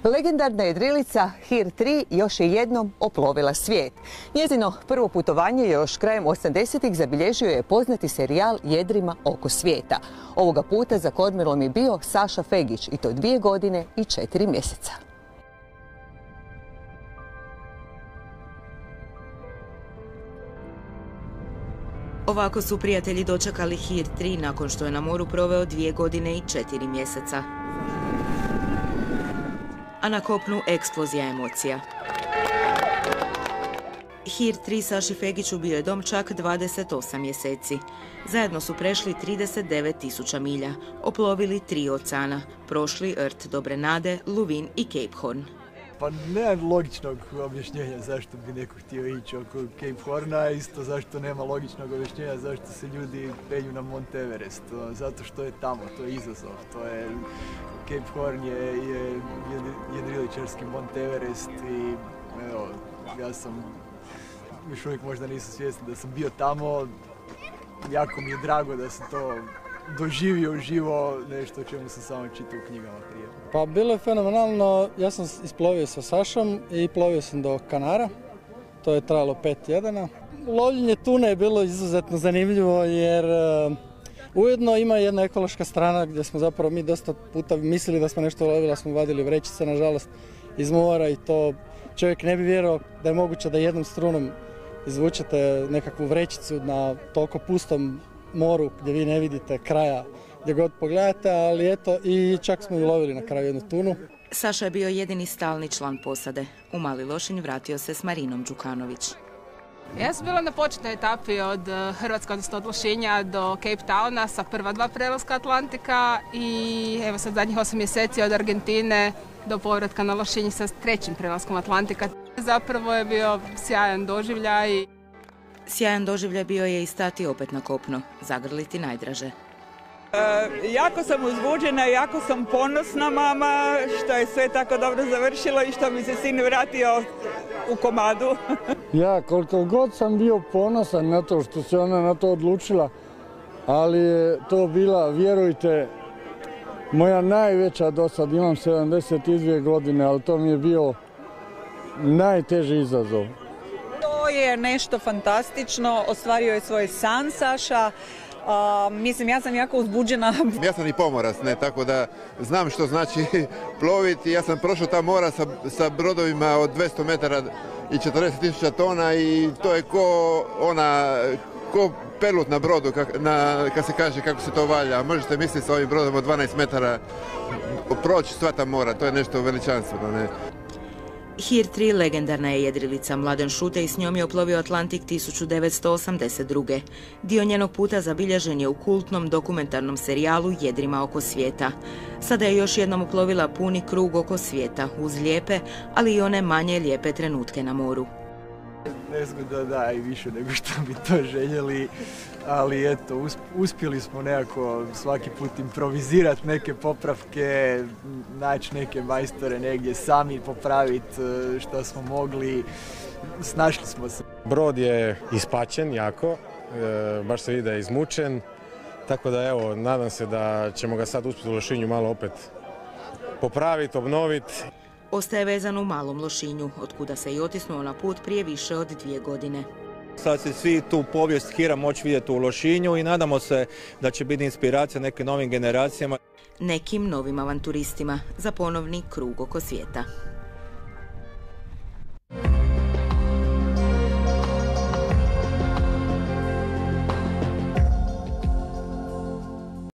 Legendarna jedrilica Hir 3 još je jednom oplovila svijet. Njezino prvo putovanje još krajem 80-ih zabilježio je poznati serijal Jedrima oko svijeta. Ovoga puta za kormilom je bio Saša Fegić i to 2 godine i 4 mjeseca. Ovako su prijatelji dočekali Hir 3 nakon što je na moru proveo 2 godine i 4 mjeseca. A na kopnu eksplozija emocija. Hir 3 Saši Fegiću bio je dom čak 28 mjeseci. Zajedno su prešli 39.000 milja, oplovili 3 oceana, prošli Rt Dobre Nade, Luvin i Cape Horn. Pa nema logičnog objašnjenja zašto bi neko htio ići oko Cape Horna, isto zašto nema logičnog objašnjenja zašto se ljudi penju na Mont Everest. Zato što je tamo, to je izazov, to je Cape Horn je jedriličarski Mont Everest i evo, ja sam još uvijek možda nisam svjestan da sam bio tamo. Jako mi je drago da sam to doživio uživo, nešto o čemu sam samo čitao u knjigama prije. Pa bilo je fenomenalno, ja sam isplovio sa Sašom i plovio sam do Kanara. To je trajalo 5 tjedana. Lovljenje tune je bilo izuzetno zanimljivo jer ujedno ima jedna ekološka strana gdje smo zapravo mi dosta puta mislili da smo nešto lovili, smo vadili vrećice nažalost iz mora i to čovjek ne bi vjerovao da je moguće da jednom strunom izvučete nekakvu vrećicu na toliko pustom moru gdje vi ne vidite kraja gdje god pogledate, ali eto i čak smo i lovili na kraju jednu tunu. Saša je bio jedini stalni član posade. U Mali Lošinj vratio se s Marinom Đukanović. Ja sam bila na početnoj etapi od Hrvatske, odnosno od Lošinja do Cape Towna sa prva 2 prelaska Atlantika i evo sad zadnjih 8 mjeseci od Argentine do povratka na Lošinj sa 3. prelaskom Atlantika. Zapravo je bio sjajan doživljaj. Sjajan doživljaj bio je i stati opet na kopno, zagrliti najdraže. Jako sam uzbuđena, jako sam ponosna mama što je sve tako dobro završilo i što mi se sin vratio u komadu. Ja koliko god sam bio ponosan na to što se ona na to odlučila, ali je to bila, vjerujte, moja najveća dosad. Imam 72 godine, ali to mi je bio najteži izazov. To je nešto fantastično, ostvario je svoj san Saša. Mislim, ja sam jako uzbuđena. Ja sam i pomorac, tako da znam što znači ploviti. Ja sam prošao ta mora sa brodovima od 200 metara i 40.000 tona i to je ko pelut na brodu, kad se kaže kako se to valja. Možete misliti sa ovim brodom od 12 metara proći sva ta mora, to je nešto veličanstveno. Ne? Hir 3 legendarna je jedrilica. Mladen Šutej s njom je oplovio Atlantik 1982. Dio njenog puta zabilježen je u kultnom dokumentarnom serijalu Jedrima oko svijeta. Sada je još jednom oplovila puni krug oko svijeta, uz lijepe, ali i one manje lijepe trenutke na moru. Nezgodno da i više nego što bi to željeli, ali eto, uspjeli smo nekako svaki put improvizirati neke popravke, naći neke majstore negdje, sami popraviti što smo mogli, snašli smo se. Brod je ispačen jako, baš se vidi da je izmučen, tako da evo, nadam se da ćemo ga sad uspjeti u Lošinju malo opet popraviti, obnoviti. Ostaje vezan u Malom Lošinju, otkuda se i otisnuo na put prije više od 2 godine. Sad se svi tu povijest Hira moći vidjeti u Lošinju i nadamo se da će biti inspiracija nekim novim generacijama. Nekim novim avanturistima za ponovni krug oko svijeta.